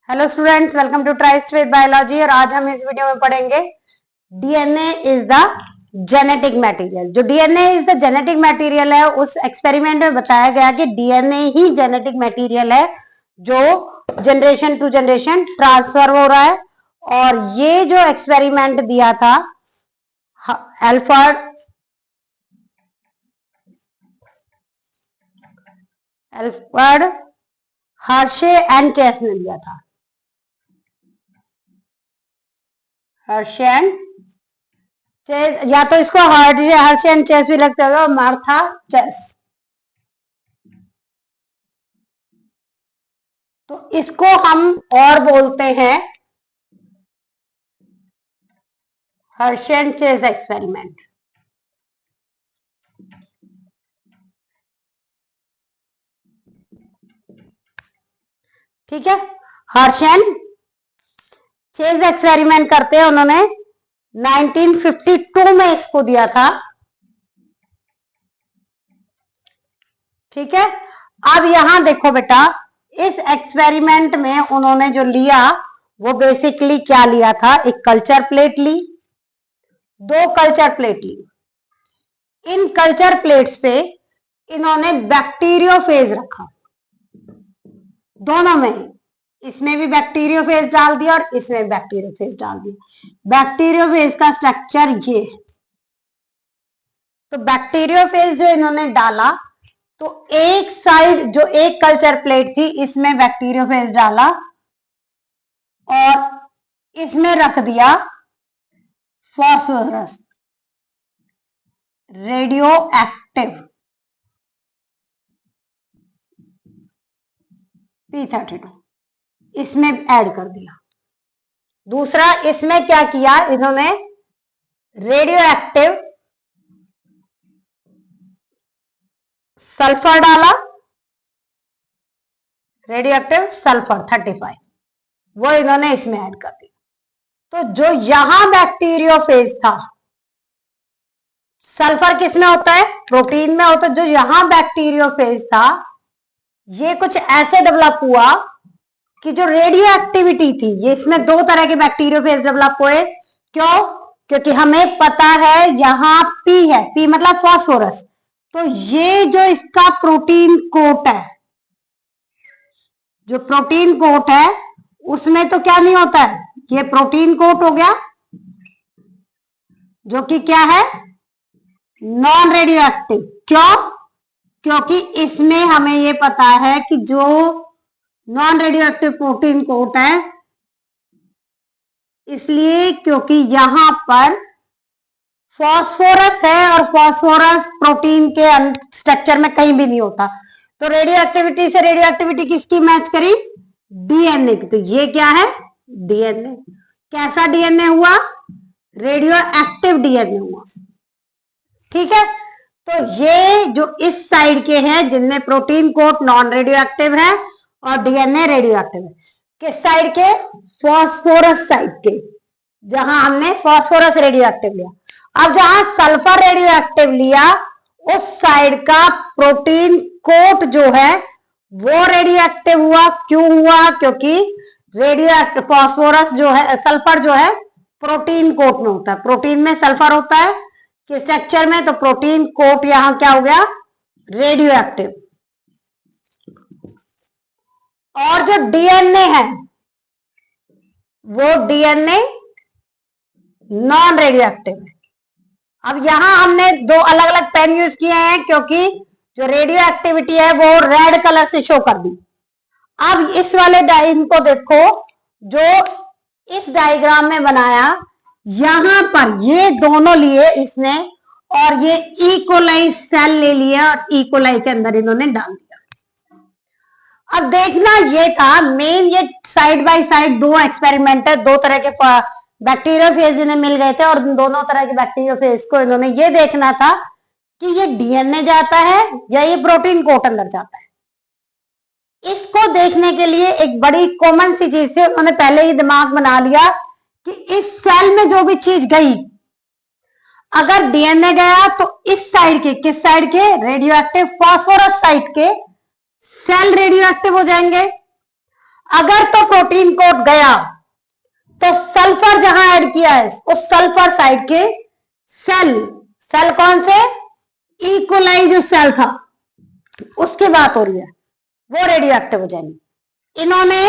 Hello students, welcome to tryst with biology. और आज हम इस वीडियो में पढ़ेंगे DNA is the genetic material. जो DNA is the genetic material है, उस एक्सपेरिमेंट में बताया गया कि डीएनए ही जेनेटिक मटेरियल है जो जनरेशन टू जनरेशन ट्रांसफर हो रहा है। और ये जो एक्सपेरिमेंट दिया था एल्फर्ड हर्शे एंड चेस ने दिया था। हर्शे एंड चेस, या तो इसको हर्शे एंड चेस भी लगता होगा, मार्था चेस। तो इसको हम और बोलते हैं हर्शे एंड चेस एक्सपेरिमेंट। ठीक है, हर्शे एंड चेस एक्सपेरिमेंट करते हैं उन्होंने 1952 में इसको दिया था। ठीक है, अब यहां देखो बेटा, इस एक्सपेरिमेंट में उन्होंने जो लिया वो बेसिकली क्या लिया था, एक कल्चर प्लेट ली, दो कल्चर प्लेट ली। इन कल्चर प्लेट्स पे इन्होंने बैक्टीरियोफेज रखा, दोनों में, इसमें भी बैक्टीरियोफेज डाल दिया और इसमें बैक्टीरियोफेज डाल दिया। बैक्टीरियोफेज का स्ट्रक्चर ये है। तो बैक्टीरियोफेज जो इन्होंने डाला, तो एक साइड जो एक कल्चर प्लेट थी इसमें बैक्टीरियोफेज डाला और इसमें रख दिया फास्फोरस रेडियो एक्टिव P32, इसमें ऐड कर दिया। दूसरा, इसमें क्या किया इन्होंने, रेडियो एक्टिव सल्फर डाला, रेडियो एक्टिव सल्फर 35, वो इन्होंने इसमें ऐड कर दिया। तो जो यहां बैक्टीरियोफेज था, सल्फर किसमें होता है, प्रोटीन में होता है। जो यहां बैक्टीरियोफेज था, ये कुछ ऐसे डेवलप हुआ कि जो रेडियो एक्टिविटी थी, ये इसमें दो तरह के बैक्टीरियोफेज डेवलप हुए। क्यों? क्योंकि हमें पता है यहां P है, P मतलब फास्फोरस। तो ये जो इसका प्रोटीन कोट है, जो प्रोटीन कोट है उसमें तो क्या नहीं होता है, ये प्रोटीन कोट हो गया जो कि क्या है, नॉन रेडियो एक्टिव। क्यों? क्योंकि इसमें हमें ये पता है कि जो non radioactive protein coat है, इसलिए क्योंकि यहां पर फास्फोरस है और फास्फोरस प्रोटीन के स्ट्रक्चर में कहीं भी नहीं होता। तो रेडियो एक्टिविटी से रेडियो एक्टिविटी किसकी मैच करी, डीएनए की। तो ये क्या है, डीएनए। कैसा डीएनए हुआ, रेडियो एक्टिव डीएनए हुआ। ठीक है, तो ये जो इस साइड के हैं जिनमें protein coat non radioactive है और डीएनए रेडियो एक्टिव है, किस साइड के, फास्फोरस साइड के, जहां हमने फास्फोरस रेडियो एक्टिव लिया। अब जहां सल्फर रेडियो एक्टिव लिया, उस साइड का प्रोटीन कोट जो है वो रेडियो एक्टिव हुआ। क्यों हुआ? क्योंकि रेडियो एक्टिव फास्फोरस जो है, सल्फर जो है प्रोटीन कोट में होता है। प्रोटीन में सल्फर होता है किस स्ट्रक्चर में, तो प्रोटीन कोट यहां क्या हो गया, रेडियो एक्टिव। और जो डीएनए है वो डीएनए नॉन रेडियो एक्टिव है। अब यहां हमने दो अलग अलग पेन यूज किए हैं क्योंकि जो रेडियो एक्टिविटी है वो रेड कलर से शो कर दी। अब इस वाले इनको देखो, जो इस डायग्राम में बनाया, यहां पर ये दोनों लिए इसने, और ये इकोलाई सेल ले लिया और इकोलाई के अंदर इन्होंने डाल दिया। अब देखना ये था मेन, ये साइड बाय साइड दो एक्सपेरिमेंट है, दो तरह के बैक्टीरियोफेज इन्हें मिल गए थे और दोनों तरह के बैक्टीरियोफेज को इन्होंने ये देखना था कि ये डीएनए जाता है या ये प्रोटीन कोट अंदर जाता है। इसको देखने के लिए एक बड़ी कॉमन सी चीज से उन्होंने पहले ही दिमाग बना लिया कि इस सेल में जो भी चीज गई, अगर डीएनए गया तो इस साइड के, किस साइड के, रेडियो एक्टिव फास्फोरस साइड के सेल रेडियो एक्टिव हो जाएंगे। अगर तो प्रोटीन कोट गया तो सल्फर जहां ऐड किया है उस सल्फर साइड के सेल कौन से, इकोलाई जो सेल था उसकी बात हो रही है, वो रेडियो एक्टिव हो जाएंगे। इन्होंने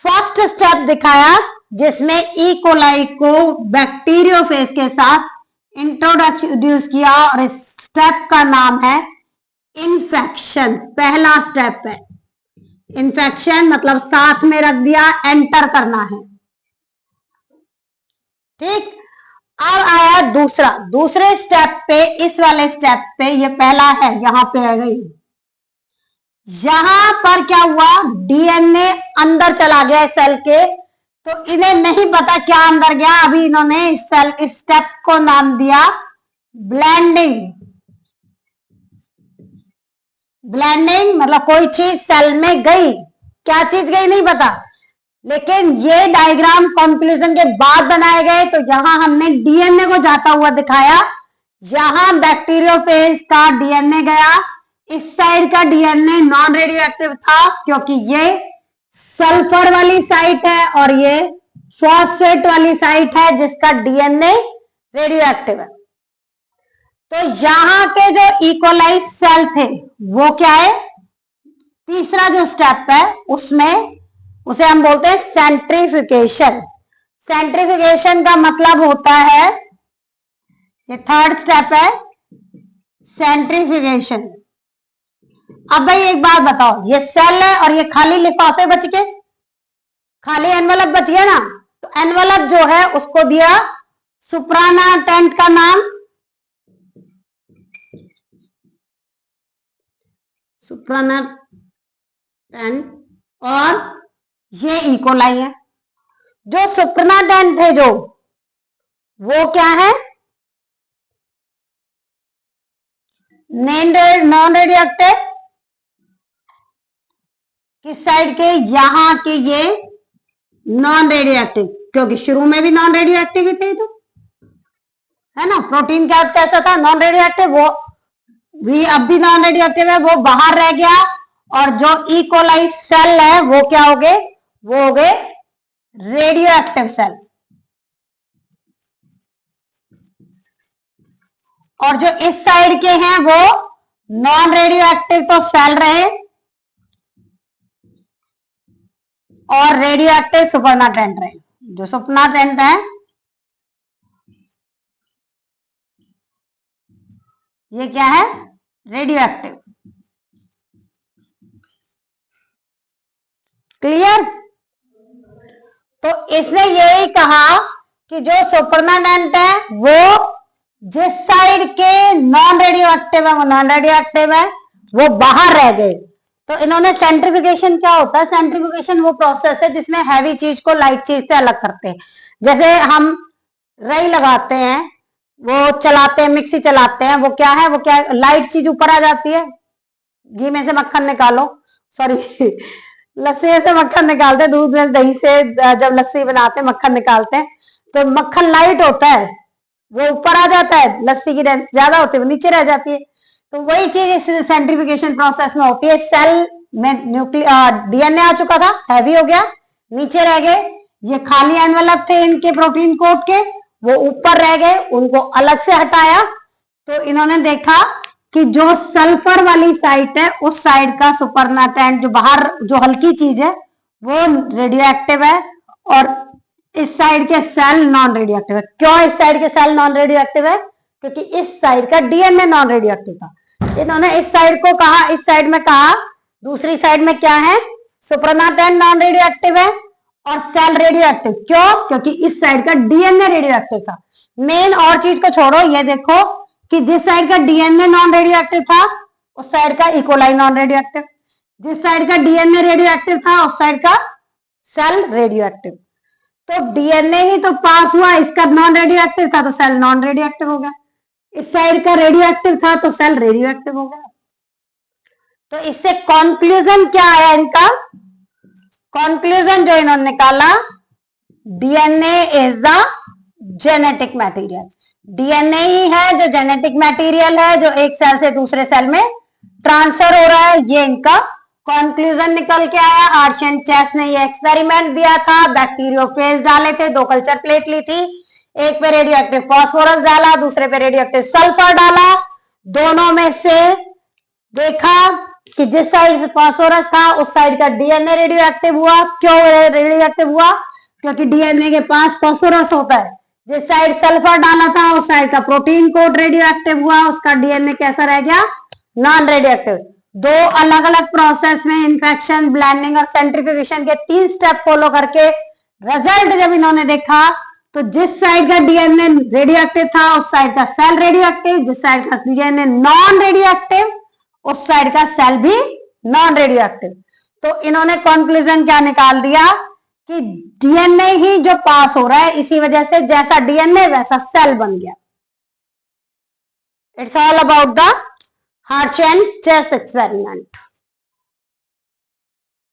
फर्स्ट स्टेप दिखाया जिसमें इकोलाई को बैक्टीरियोफेज के साथ इंट्रोड्यूस किया और इस स्टेप का नाम है इन्फेक्शन। पहला स्टेप है इन्फेक्शन, मतलब साथ में रख दिया, एंटर करना है। ठीक, अब आया दूसरे स्टेप पे, इस वाले स्टेप पे, ये पहला है, यहां पे आ गई। यहां पर क्या हुआ, डीएनए अंदर चला गया सेल के, तो इन्हें नहीं पता क्या अंदर गया। अभी इन्होंने इस स्टेप को नाम दिया ब्लेंडिंग। ब्लेंडिंग मतलब कोई चीज सेल में गई, क्या चीज गई नहीं पता, लेकिन ये डायग्राम कंक्लूजन के बाद बनाए गए। तो यहां हमने डीएनए को जाता हुआ दिखाया, यहां बैक्टीरियोफेज का डीएनए गया, इस साइड का डीएनए नॉन रेडियो एक्टिव था क्योंकि ये सल्फर वाली साइट है और ये फॉस्फेट वाली साइट है जिसका डीएनए रेडियो एक्टिव है। तो यहां के जो इकोलाई सेल थे वो क्या है, तीसरा जो स्टेप है उसमें उसे हम बोलते हैं सेंट्रीफ्यूगेशन। सेंट्रीफ्यूगेशन का मतलब होता है, ये थर्ड स्टेप है सेंट्रीफ्यूगेशन। अब भाई एक बात बताओ, ये सेल है और ये खाली लिफाफे बच के, खाली एनवेलप बच गया ना, तो एनवेलप जो है उसको दिया सुप्रानाटेंट का नाम, सुप्रानाटेंट, और ये इकोलाई है। जो सुप्रानाटेंट थे जो, वो क्या है, नॉन रेडियो एक्टिव, किस साइड के, यहां के ये नॉन रेडियो एक्टिव, क्योंकि शुरू में भी नॉन रेडियो एक्टिव ही थे, तो है ना, प्रोटीन का कैसा था, नॉन रेडियो एक्टिव, वो भी अब भी नॉन रेडियो एक्टिव है, वो बाहर रह गया। और जो इकोलाई सेल है वो क्या हो गए, वो हो गए रेडियो एक्टिव सेल। और जो इस साइड के हैं वो नॉन रेडियो एक्टिव तो सेल रहे और रेडियो एक्टिव सुपरनाटेंट रहे। जो सुपरनाटेंट है ये क्या है, रेडियो एक्टिव। क्लियर। तो इसने यही कहा कि जो सुपरनाटेंट है वो जिस साइड के नॉन रेडियो एक्टिव है वो नॉन रेडियो एक्टिव है, वो बाहर रह गए। तो इन्होंने सेंट्रीफ्यूगेशन, क्या होता है सेंट्रीफ्यूगेशन, वो प्रोसेस है जिसमें हैवी चीज को लाइट चीज से अलग करते हैं। जैसे हम रई लगाते हैं, वो चलाते हैं, मिक्सी चलाते हैं, वो क्या है, वो क्या है, लाइट चीज ऊपर आ जाती है, घी में से मक्खन निकालो, सॉरी लस्सी से मक्खन निकालते हैं, दूध में दही से जब लस्सी बनाते हैं मक्खन निकालते हैं, तो मक्खन लाइट होता है, वो ऊपर आ जाता है, लस्सी की डेंसिटी ज्यादा होती है वो नीचे रह जाती है। तो वही चीज इस सेंट्रीफ्यूगेशन प्रोसेस में होती है। सेल में डीएनए आ चुका था, हैवी हो गया, नीचे रह गए, ये खाली एनवेलप थे इनके प्रोटीन कोड के, वो ऊपर रह गए, उनको अलग से हटाया। तो इन्होंने देखा कि जो सल्फर वाली साइट है उस साइड का सुपरनाटेंट, जो बाहर जो हल्की चीज है वो रेडियो एक्टिव है और इस साइड के सेल नॉन रेडियो एक्टिव है। क्यों इस साइड के सेल नॉन रेडियो एक्टिव है, क्योंकि इस साइड का डीएनए नॉन रेडियो एक्टिव था। इन्होंने इस साइड को कहा, इस साइड में कहा, दूसरी साइड में क्या है, सुपरनाटेंट नॉन रेडियो एक्टिव है और सेल रेडियो एक्टिव। क्यों, क्योंकि इस साइड का डीएनए रेडियो एक्टिव था। मेन और चीज को छोड़ो, ये देखो कि जिस साइड का डीएनए नॉन रेडियो एक्टिव था उस साइड का इकोलाई नॉन रेडियो एक्टिव, जिस साइड का डीएनए रेडियो एक्टिव था उस साइड का सेल रेडियो एक्टिव। तो डीएनए ही तो पास हुआ, इसका नॉन रेडियो एक्टिव था तो सेल नॉन रेडियो एक्टिव हो गया, इस साइड का रेडियो एक्टिव था तो सेल रेडियो एक्टिव हो गया। तो इससे कंक्लूजन क्या आया इनका, कंक्लूजन जो इन्होंने निकाला, DNA is the genetic material. DNA ही है जो जेनेटिक मटेरियल है, जो एक सेल से दूसरे सेल में ट्रांसफर हो रहा है, ये इनका कंक्लूजन निकल के आया, आर्च एंड चेस ने ये एक्सपेरिमेंट दिया था, बैक्टीरियोफेज डाले थे, 2 कल्चर प्लेट ली थी, एक पे रेडियो एक्टिव फास्फोरस डाला, दूसरे पे रेडियो एक्टिव सल्फर डाला, दोनों में से देखा कि जिस साइड से फास्फोरस था उस साइड का डीएनए रेडियो एक्टिव हुआ। क्यों रेडियो एक्टिव हुआ? क्योंकि डीएनए के पास फास्फोरस होता है। जिस साइड सल्फर डाला था उस साइड का प्रोटीन कोड रेडियो एक्टिव हुआ, उसका डीएनए कैसा रह गया? Non radio active. 2 अलग अलग प्रोसेस में इन्फेक्शन, ब्लेंडिंग और सेंट्रीफ्यूगेशन के 3 स्टेप फॉलो करके रिजल्ट जब इन्होंने देखा तो जिस साइड का डीएनए रेडियो एक्टिव था उस साइड का सेल रेडियो एक्टिव, जिस साइड का डीएनए नॉन रेडियो एक्टिव उस साइड का सेल भी नॉन रेडियो एक्टिव। तो इन्होंने कंक्लूजन क्या निकाल दिया कि डीएनए ही जो पास हो रहा है, इसी वजह से जैसा डीएनए वैसा सेल बन गया। It's all about the arch and chess experiment.